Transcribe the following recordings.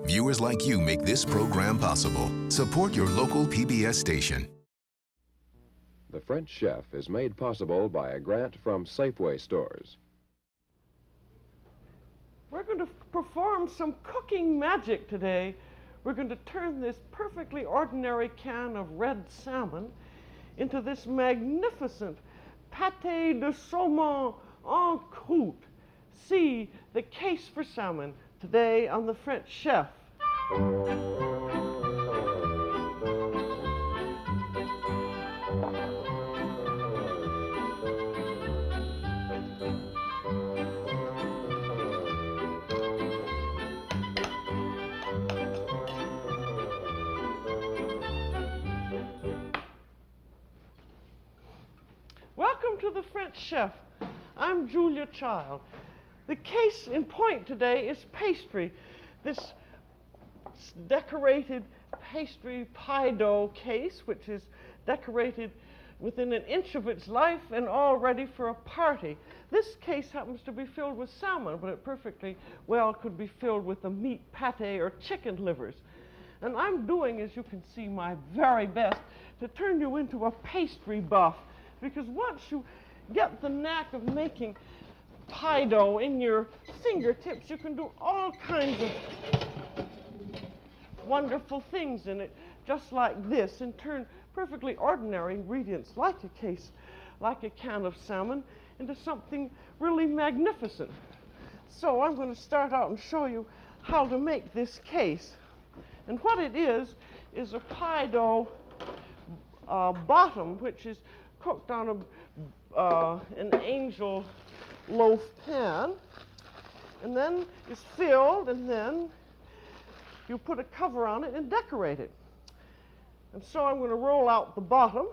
Viewers like you make this program possible. Support your local PBS station. The French Chef is made possible by a grant from Safeway stores. We're going to perform some cooking magic today. We're going to turn this perfectly ordinary can of red salmon into this magnificent pâté de saumon en croûte. See the case for salmon today on the French Chef. Welcome to the French Chef. I'm Julia Child. The case in point today is pastry. This decorated pastry pie dough case, which is decorated within an inch of its life and all ready for a party. This case happens to be filled with salmon, but it perfectly well could be filled with a meat pâté or chicken livers. And I'm doing, as you can see, my very best to turn you into a pastry buff. Because once you get the knack of making pie dough in your fingertips, you can do all kinds of wonderful things in it, just like this, and turn perfectly ordinary ingredients like a can of salmon into something really magnificent. So I'm going to start out and show you how to make this case. And what it is a pie dough bottom, which is cooked on an angel loaf pan, and then is filled, and then you put a cover on it and decorate it. And so I'm going to roll out the bottom,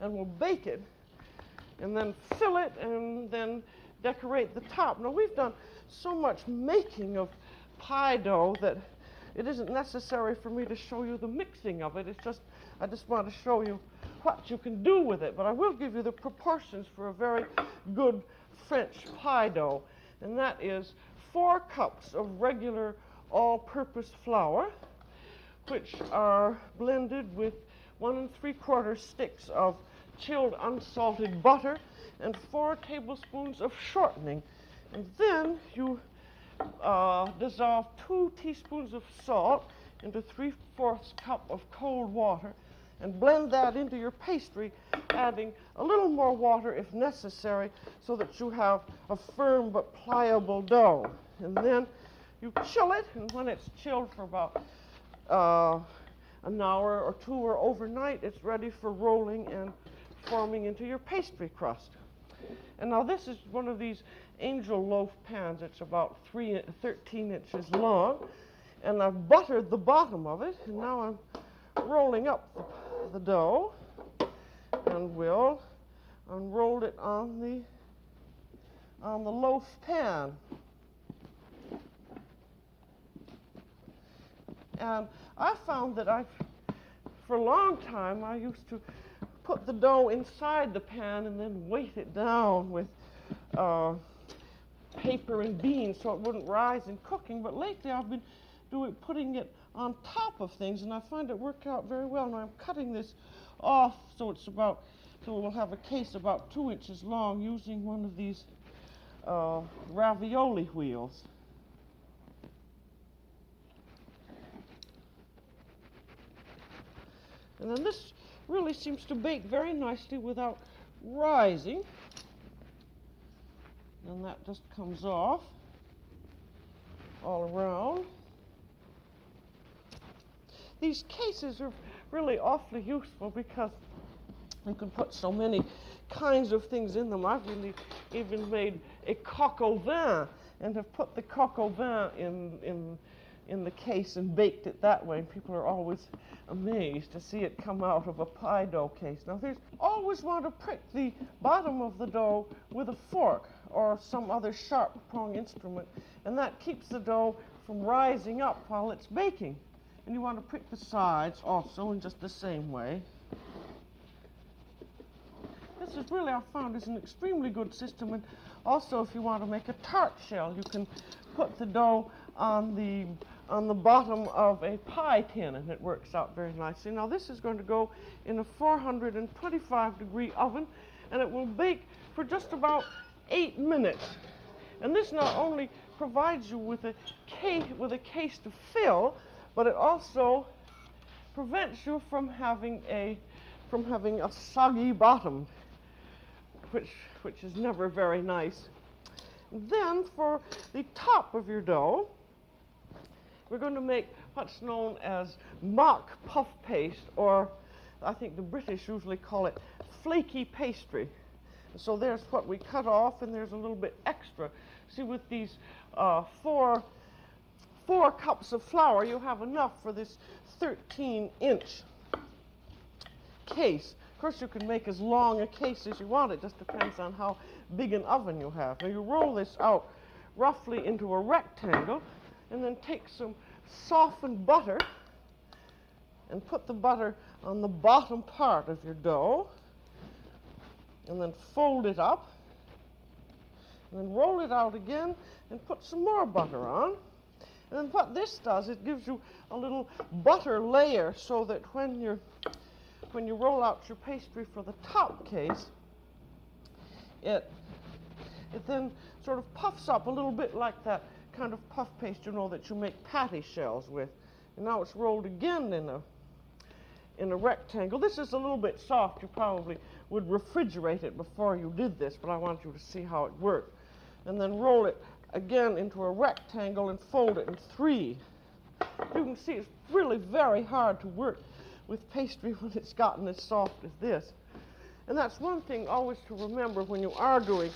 and we'll bake it, and then fill it, and then decorate the top. Now, we've done so much making of pie dough that it isn't necessary for me to show you the mixing of it. I just want to show you what you can do with it, but I will give you the proportions for a very good French pie dough, and that is 4 cups of regular all-purpose flour, which are blended with 1 3/4 sticks of chilled unsalted butter and 4 tablespoons of shortening. And then you dissolve 2 teaspoons of salt into 3/4 cup of cold water and blend that into your pastry, adding a little more water if necessary so that you have a firm but pliable dough. And then you chill it, and when it's chilled for about an hour or 2 or overnight, it's ready for rolling and forming into your pastry crust. And now this is one of these angel loaf pans. It's about 13 inches long, and I've buttered the bottom of it, and now I'm rolling up the dough, and we'll unroll it on the loaf pan. And I found that for a long time, I used to put the dough inside the pan and then weight it down with paper and beans so it wouldn't rise in cooking. But lately I've been putting it on top of things, and I find it worked out very well. Now I'm cutting this off so we'll have a case about 2 inches long using one of these ravioli wheels. And then this really seems to bake very nicely without rising. And that just comes off all around. These cases are really awfully useful because you can put so many kinds of things in them. I've really even made a coq au vin and have put the coq au vin in the case and baked it that way. People are always amazed to see it come out of a pie dough case. Now, always want to prick the bottom of the dough with a fork or some other sharp prong instrument, and that keeps the dough from rising up while it's baking. And you want to prick the sides also in just the same way. This is really, I've found, is an extremely good system. And also, if you want to make a tart shell, you can put the dough on the bottom of a pie tin, and it works out very nicely. Now this is going to go in a 425-degree oven, and it will bake for just about 8 minutes. And this not only provides you with a case to fill, but it also prevents you from having a soggy bottom, which is never very nice. Then for the top of your dough, we're going to make what's known as mock puff paste, or I think the British usually call it flaky pastry. So there's what we cut off, and there's a little bit extra. See, with these 4 cups of flour, you have enough for this 13-inch case. Of course, you can make as long a case as you want. It just depends on how big an oven you have. Now, you roll this out roughly into a rectangle, and then take some softened butter and put the butter on the bottom part of your dough, and then fold it up, and then roll it out again and put some more butter on. And then what this does, it gives you a little butter layer, so that when you roll out your pastry for the top case, it then sort of puffs up a little bit like that kind of puff paste, you know, that you make patty shells with. And now it's rolled again in a rectangle. This is a little bit soft. You probably would refrigerate it before you did this, but I want you to see how it worked. And then roll it again into a rectangle and fold it in 3. You can see it's really very hard to work with pastry when it's gotten as soft as this. And that's one thing always to remember when you are doing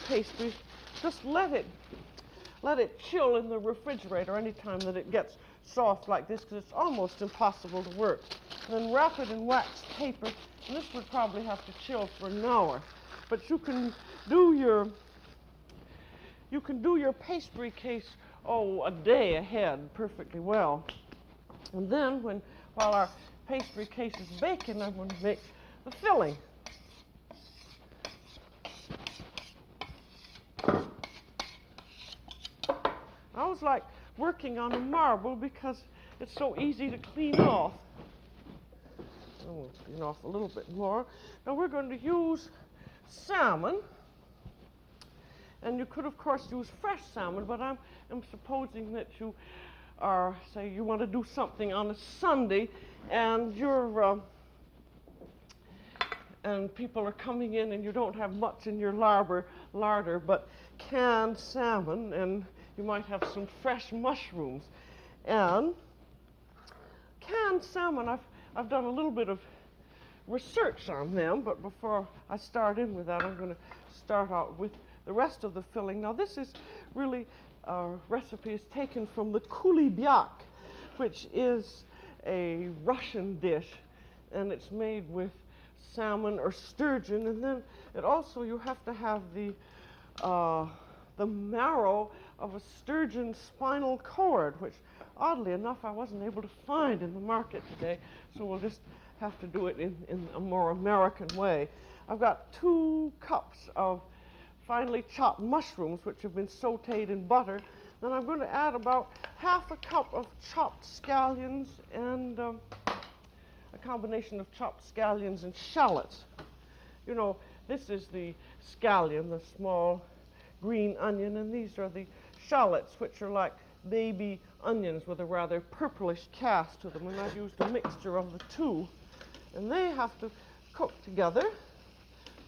pastry. Just let it chill in the refrigerator anytime that it gets soft like this, because it's almost impossible to work. And then wrap it in wax paper, and this would probably have to chill for an hour. But you can do your pastry case, a day ahead perfectly well. And then while our pastry case is baking, I'm going to make the filling. I always like working on a marble because it's so easy to clean off. We'll clean off a little bit more. Now we're going to use salmon. And you could, of course, use fresh salmon, but I'm supposing that you want to do something on a Sunday, and and people are coming in, and you don't have much in your larder but canned salmon, and you might have some fresh mushrooms. And canned salmon, I've done a little bit of research on them, but before I start in with that, I'm going to start out with the rest of the filling. Now this is really, recipe is taken from the coolibiac, which is a Russian dish, and it's made with salmon or sturgeon, and then you have to have the marrow of a sturgeon spinal cord, which oddly enough I wasn't able to find in the market today, so we'll just have to do it in a more American way. I've got 2 cups of finely chopped mushrooms, which have been sauteed in butter. Then I'm going to add about half a cup of chopped scallions and a combination of chopped scallions and shallots. You know, this is the scallion, the small green onion, and these are the shallots, which are like baby onions with a rather purplish cast to them. And I've used a mixture of the 2. And they have to cook together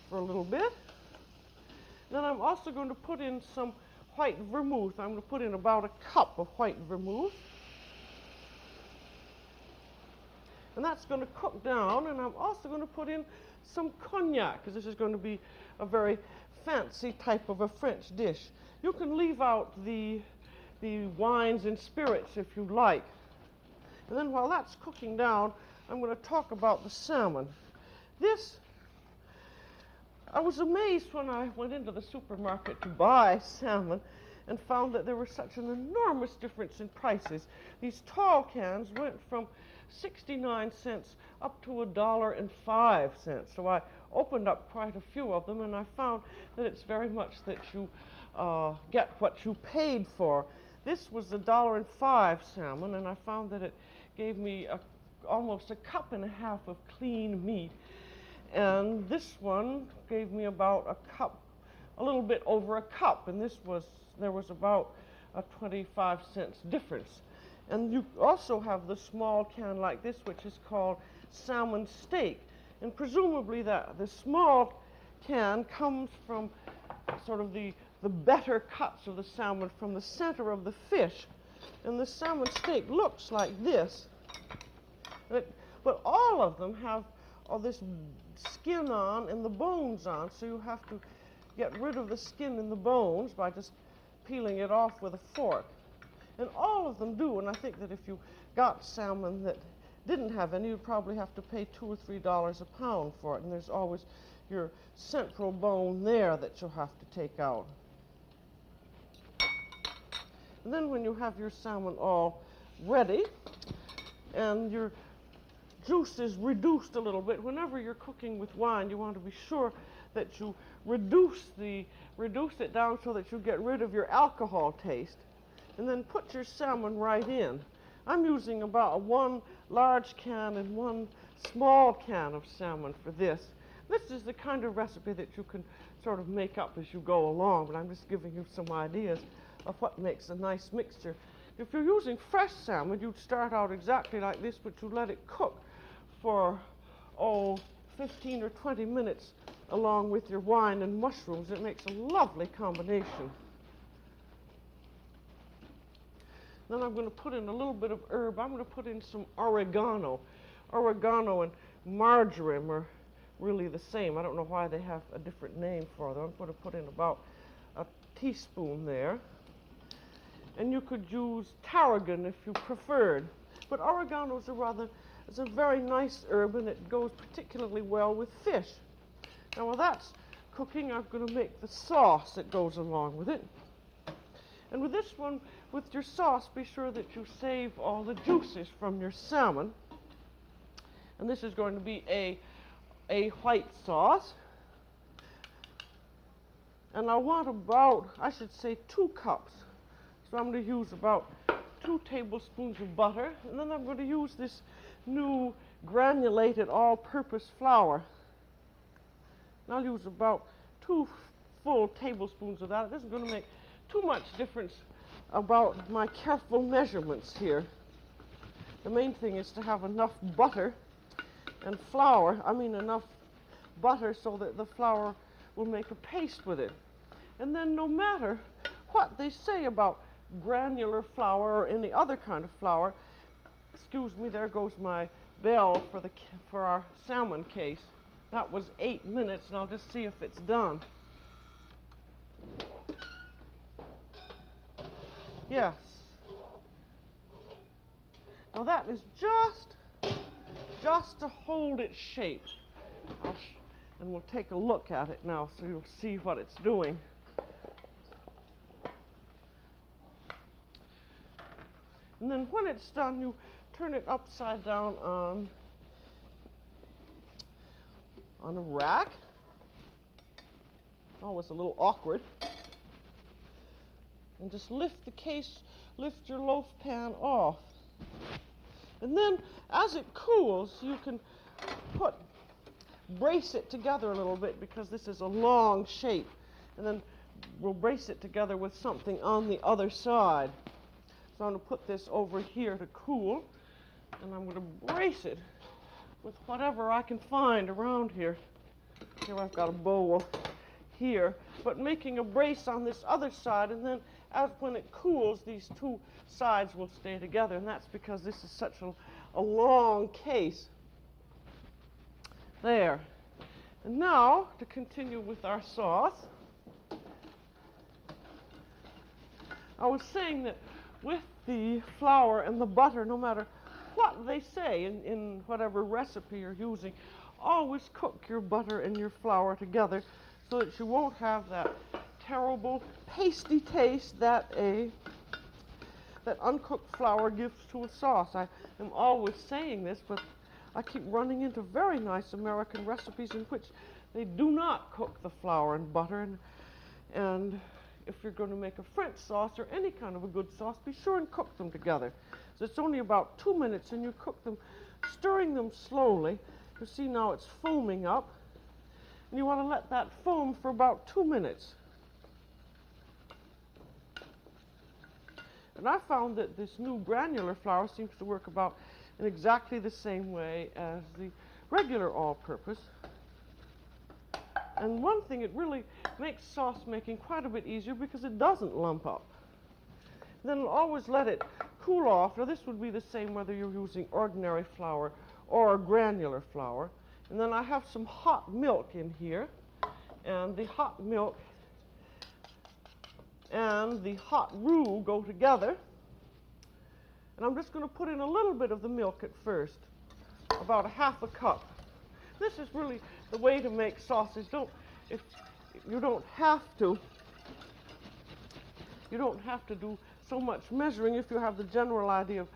for a little bit. Then I'm also going to put in some white vermouth. I'm going to put in about a cup of white vermouth. And that's going to cook down, and I'm also going to put in some cognac, because this is going to be a very fancy type of a French dish. You can leave out the wines and spirits if you like. And then while that's cooking down, I'm going to talk about the salmon. I was amazed when I went into the supermarket to buy salmon and found that there was such an enormous difference in prices. These tall cans went from 69 cents up to $1.05. So I opened up quite a few of them, and I found that it's very much that you get what you paid for. This was $1.05 salmon, and I found that it gave me almost a cup and a half of clean meat. And this one gave me about a cup, a little bit over a cup, and there was about a 25-cent difference. And you also have the small can like this, which is called salmon steak. And presumably the small can comes from sort of the better cuts of the salmon from the center of the fish. And the salmon steak looks like this. But all of them have all this skin on and the bones on, so you have to get rid of the skin and the bones by just peeling it off with a fork. And all of them do, and I think that if you got salmon that didn't have any, you'd probably have to pay $2 or $3 a pound for it, and there's always your central bone there that you'll have to take out. And then when you have your salmon all ready, and your juice is reduced a little bit, whenever you're cooking with wine, you want to be sure that you reduce it down so that you get rid of your alcohol taste. And then put your salmon right in. I'm using about one large can and one small can of salmon for this. This is the kind of recipe that you can sort of make up as you go along, but I'm just giving you some ideas of what makes a nice mixture. If you're using fresh salmon, you'd start out exactly like this, but you let it cook for, 15 or 20 minutes along with your wine and mushrooms. It makes a lovely combination. Then I'm going to put in a little bit of herb. I'm going to put in some oregano. Oregano and marjoram are really the same. I don't know why they have a different name for them. I'm going to put in about a teaspoon there. And you could use tarragon if you preferred. But oregano is a very nice herb, and it goes particularly well with fish. Now while that's cooking, I'm going to make the sauce that goes along with it. And with this one, with your sauce, be sure that you save all the juices from your salmon. And this is going to be a white sauce. And I want about, I should say, 2 cups. So I'm going to use about 2 tablespoons of butter. And then I'm going to use this new granulated all-purpose flour. And I'll use about 2 full tablespoons of that. It isn't going to make too much difference about my careful measurements here. The main thing is to have enough butter and flour, enough butter so that the flour will make a paste with it. And then no matter what they say about granular flour or any other kind of flour, excuse me, there goes my bell for our salmon case. That was 8 minutes, and I'll just see if it's done. Yes. Now that is just to hold its shape. And we'll take a look at it now so you'll see what it's doing. And then when it's done, you turn it upside down on a rack. Always a little awkward. And just lift your loaf pan off. And then as it cools, you can brace it together a little bit, because this is a long shape. And then we'll brace it together with something on the other side. So I'm going to put this over here to cool, and I'm going to brace it with whatever I can find around here. Here I've got a bowl here, but making a brace on this other side, and then when it cools, these 2 sides will stay together, and that's because this is such a long case. There. And now, to continue with our sauce, I was saying that with the flour and the butter, no matter what they say in whatever recipe you're using, always cook your butter and your flour together so that you won't have that terrible pasty taste that uncooked flour gives to a sauce. I am always saying this, but I keep running into very nice American recipes in which they do not cook the flour and butter, and if you're going to make a French sauce or any kind of a good sauce, be sure and cook them together. So it's only about 2 minutes, and you cook them, stirring them slowly. You see now it's foaming up, and you want to let that foam for about 2 minutes. And I found that this new granular flour seems to work about in exactly the same way as the regular all-purpose. And one thing, it really makes sauce making quite a bit easier because it doesn't lump up. Then always let it cool off. Now this would be the same whether you're using ordinary flour or granular flour. And then I have some hot milk in here, and the hot milk and the hot roux go together. And I'm just going to put in a little bit of the milk at first, about a half a cup. This is really the way to make sauces. If you don't have to do so much measuring if you have the general idea of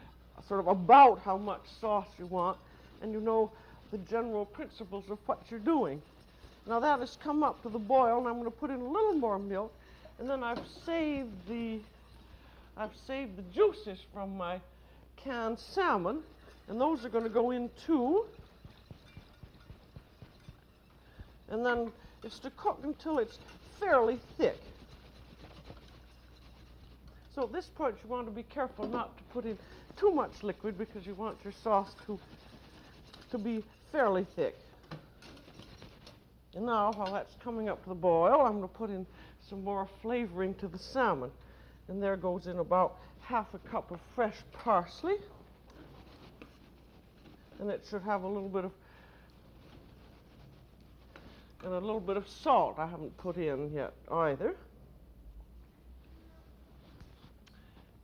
sort of about how much sauce you want, and you know the general principles of what you're doing. Now that has come up to the boil, and I'm going to put in a little more milk, and then I've saved the juices from my canned salmon, and those are going to go in too. And then it's to cook until it's fairly thick. So at this point you want to be careful not to put in too much liquid because you want your sauce to be fairly thick. And now, while that's coming up to the boil, I'm going to put in some more flavoring to the salmon. And there goes in about half a cup of fresh parsley. And it should have a little bit of salt I haven't put in yet either.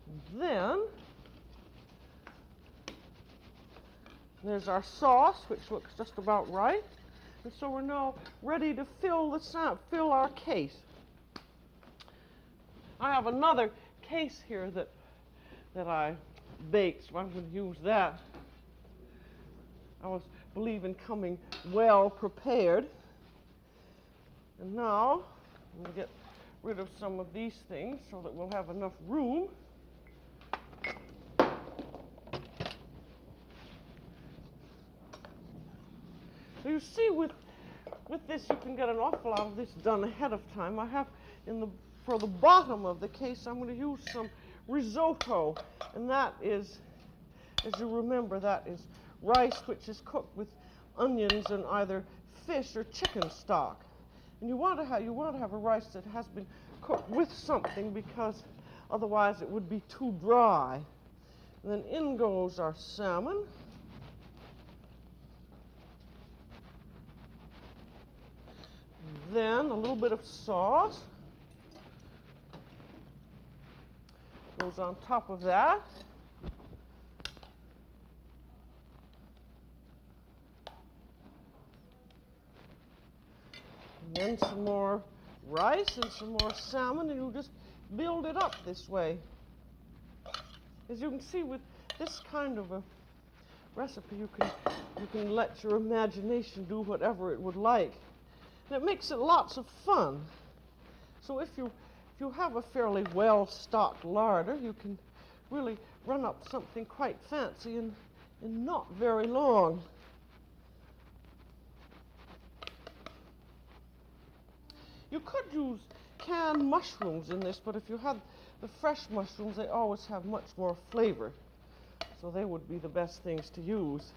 And then there's our sauce, which looks just about right. And so we're now ready to fill our case. I have another case here that I baked, so I'm going to use that. I believe in coming well prepared. And now I'm going to get rid of some of these things so that we'll have enough room. So you see, with this you can get an awful lot of this done ahead of time. I have for the bottom of the case, I'm going to use some risotto, and that is, as you remember, that is rice which is cooked with onions and either fish or chicken stock. And you want to have a rice that has been cooked with something, because otherwise it would be too dry. And then in goes our salmon. Then a little bit of sauce goes on top of that. And then some more rice and some more salmon, and you just build it up this way. As you can see, with this kind of a recipe, you can let your imagination do whatever it would like. And it makes it lots of fun. So if you have a fairly well-stocked larder, you can really run up something quite fancy in not very long. You could use canned mushrooms in this, but if you had the fresh mushrooms, they always have much more flavor. So they would be the best things to use.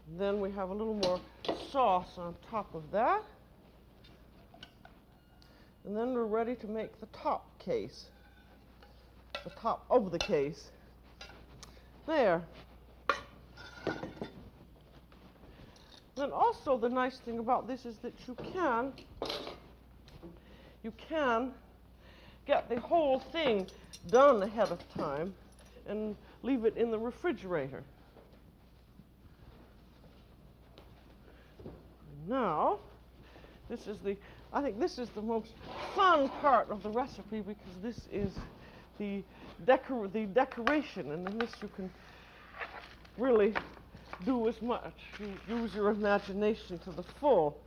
And then we have a little more sauce on top of that. And then we're ready to make the top case. The top of the case. There. Then also the nice thing about this is that you can get the whole thing done ahead of time and leave it in the refrigerator. Now, I think this is the most fun part of the recipe, because this is the decoration, and in this you can really do as much. You use your imagination to the full.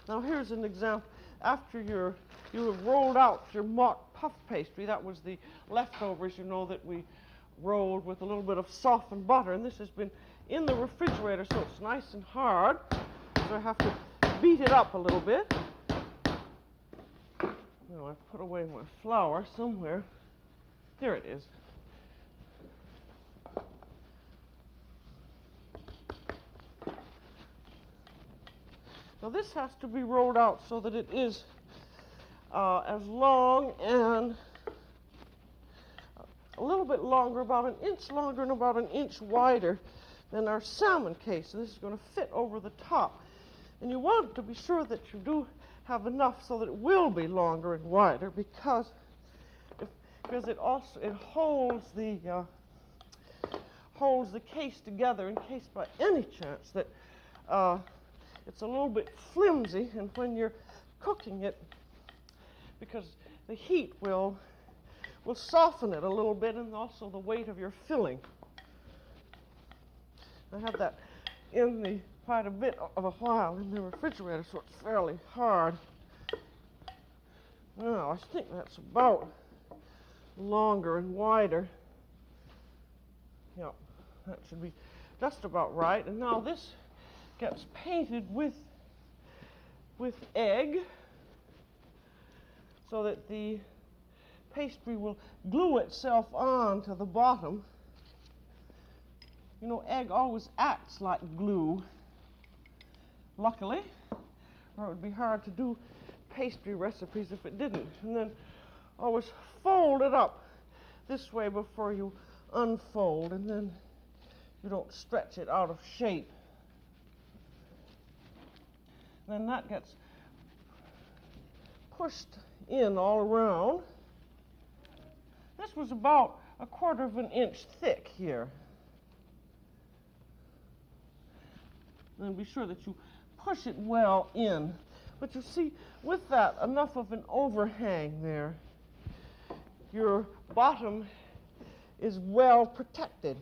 Now here's an example. After your you have rolled out your mock puff pastry. That was the leftovers, you know, that we rolled with a little bit of softened butter. And this has been in the refrigerator, so it's nice and hard. So I have to beat it up a little bit. Now I've put away my flour somewhere. There it is. Now this has to be rolled out so that it is as long and a little bit longer, about an inch longer and about an inch wider than our salmon case. So this is going to fit over the top. And you want to be sure that you do have enough so that it will be longer and wider, because it holds the case together in case by any chance that it's a little bit flimsy, and when you're cooking it, because the heat will soften it a little bit, and also the weight of your filling. I had that in quite a bit of a while in the refrigerator, so it's fairly hard. Now, I think that's about longer and wider. Yep, that should be just about right. And now this gets painted with egg so that the pastry will glue itself on to the bottom. You know, egg always acts like glue, luckily, or it would be hard to do pastry recipes if it didn't. And then always fold it up this way before you unfold, and then you don't stretch it out of shape. Then that gets pushed in all around. This was about 1/4 of an inch thick here. And be sure that you push it well in. But you see, with that, enough of an overhang there, your bottom is well protected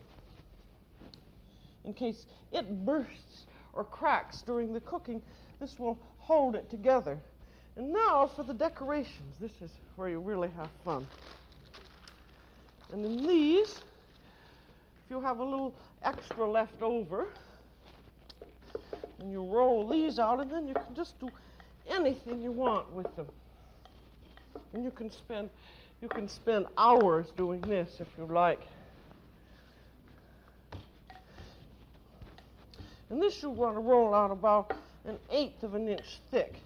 in case it bursts or cracks during the cooking. This will hold it together. And now for the decorations. This is where you really have fun. And in these, if you have a little extra left over, and you roll these out, and then you can just do anything you want with them. And you can spend hours doing this if you like. And this you want to roll out about 1/8 of an inch thick.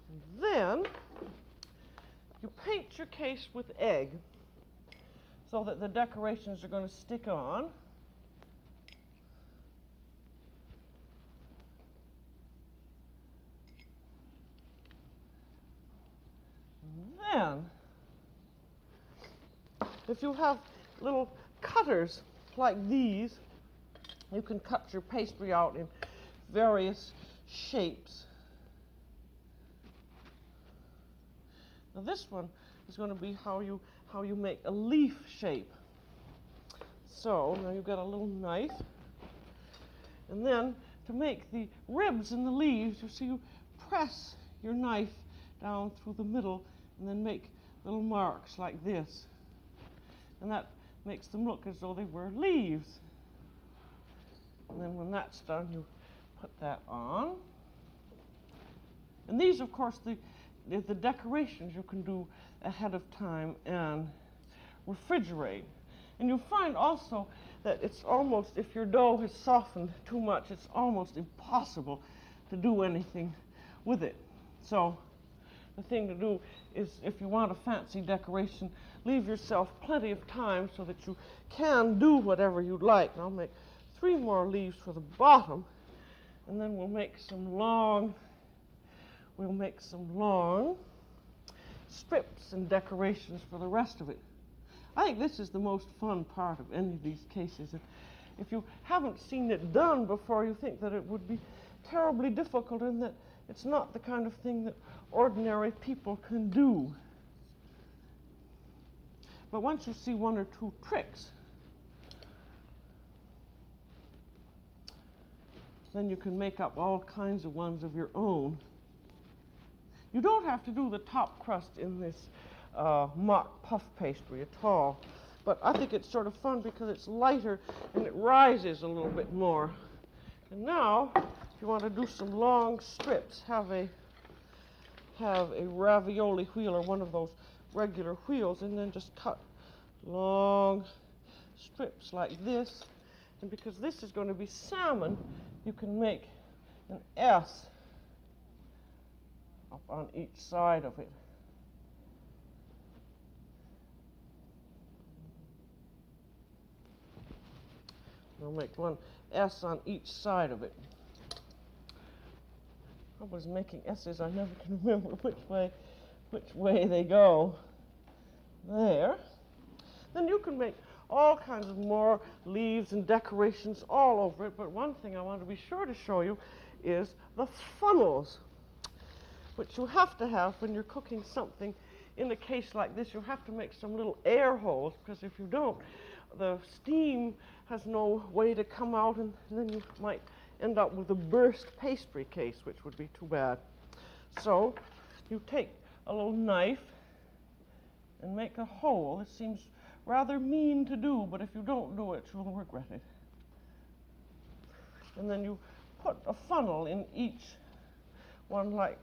And then you paint your case with egg so that the decorations are going to stick on. Then, if you have little cutters like these, you can cut your pastry out in various shapes. Now this one is going to be how you make a leaf shape. So now you've got a little knife, and then to make the ribs in the leaves, you see, you press your knife down through the middle and then make little marks like this. And that makes them look as though they were leaves. And then when that's done, you put that on. And these, of course, the decorations you can do ahead of time and refrigerate. And you'll find also that it's almost, if your dough has softened too much, it's almost impossible to do anything with it. So the thing to do is, if you want a fancy decoration, leave yourself plenty of time so that you can do whatever you'd like. And I'll make 3 more leaves for the bottom, and then we'll make some long strips and decorations for the rest of it. I think this is the most fun part of any of these cases. If you haven't seen it done before, you think that it would be terribly difficult, and that it's not the kind of thing that ordinary people can do. But once you see 1 or 2 tricks, then you can make up all kinds of ones of your own. You don't have to do the top crust in this mock puff pastry at all. But I think it's sort of fun because it's lighter and it rises a little bit more. And now, if you want to do some long strips, have a ravioli wheel or one of those regular wheels, and then just cut long strips like this. And because this is going to be salmon, you can make an S up on each side of it. I'll make one S on each side of it. I was making S's, I never can remember which way they go. There. Then you can make all kinds of more leaves and decorations all over it, but one thing I want to be sure to show you is the funnels, which you have to have when you're cooking something in a case like this. You have to make some little air holes, because if you don't, the steam has no way to come out, and then you might end up with a burst pastry case, which would be too bad. So you take a little knife and make a hole. It seems rather mean to do, but if you don't do it, you'll regret it. And then you put a funnel in each one like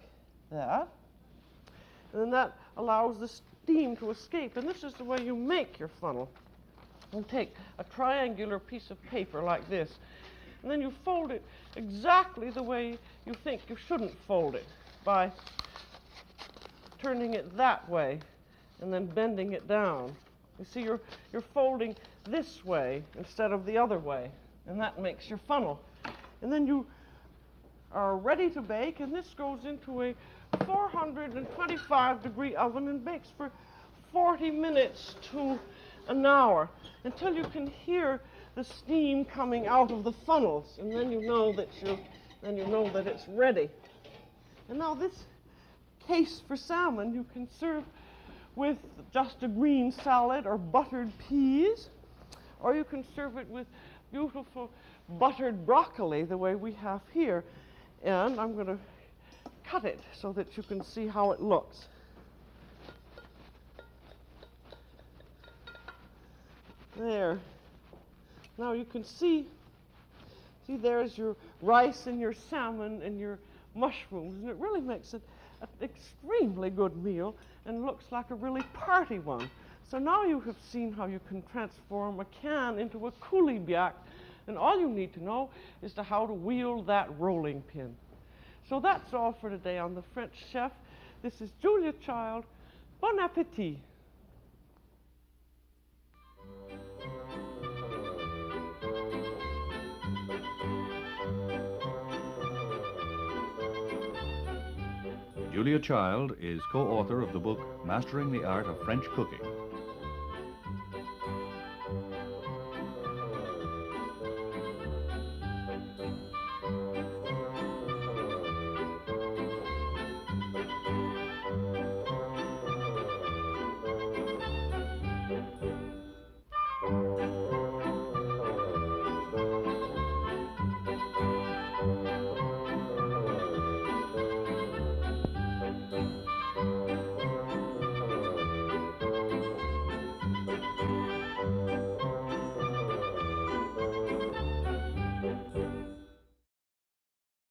that. And then that allows the steam to escape. And this is the way you make your funnel. You take a triangular piece of paper like this, and then you fold it exactly the way you think you shouldn't fold it, by turning it that way and then bending it down. You see, you're folding this way instead of the other way, and that makes your funnel. And then you are ready to bake, and this goes into a 425-degree oven and bakes for 40 minutes to an hour, until you can hear the steam coming out of the funnels, and then you know that it's ready. And now this case for salmon you can serve with just a green salad or buttered peas, or you can serve it with beautiful buttered broccoli the way we have here. And I'm going to cut it so that you can see how it looks. There. Now you can see there's your rice and your salmon and your mushrooms, and it really makes it an extremely good meal and looks like a really party one. So now you have seen how you can transform a can into a coolibiac, and all you need to know is how to wield that rolling pin. So that's all for today on The French Chef. This is Julia Child. Bon appétit. Julia Child is co-author of the book Mastering the Art of French Cooking.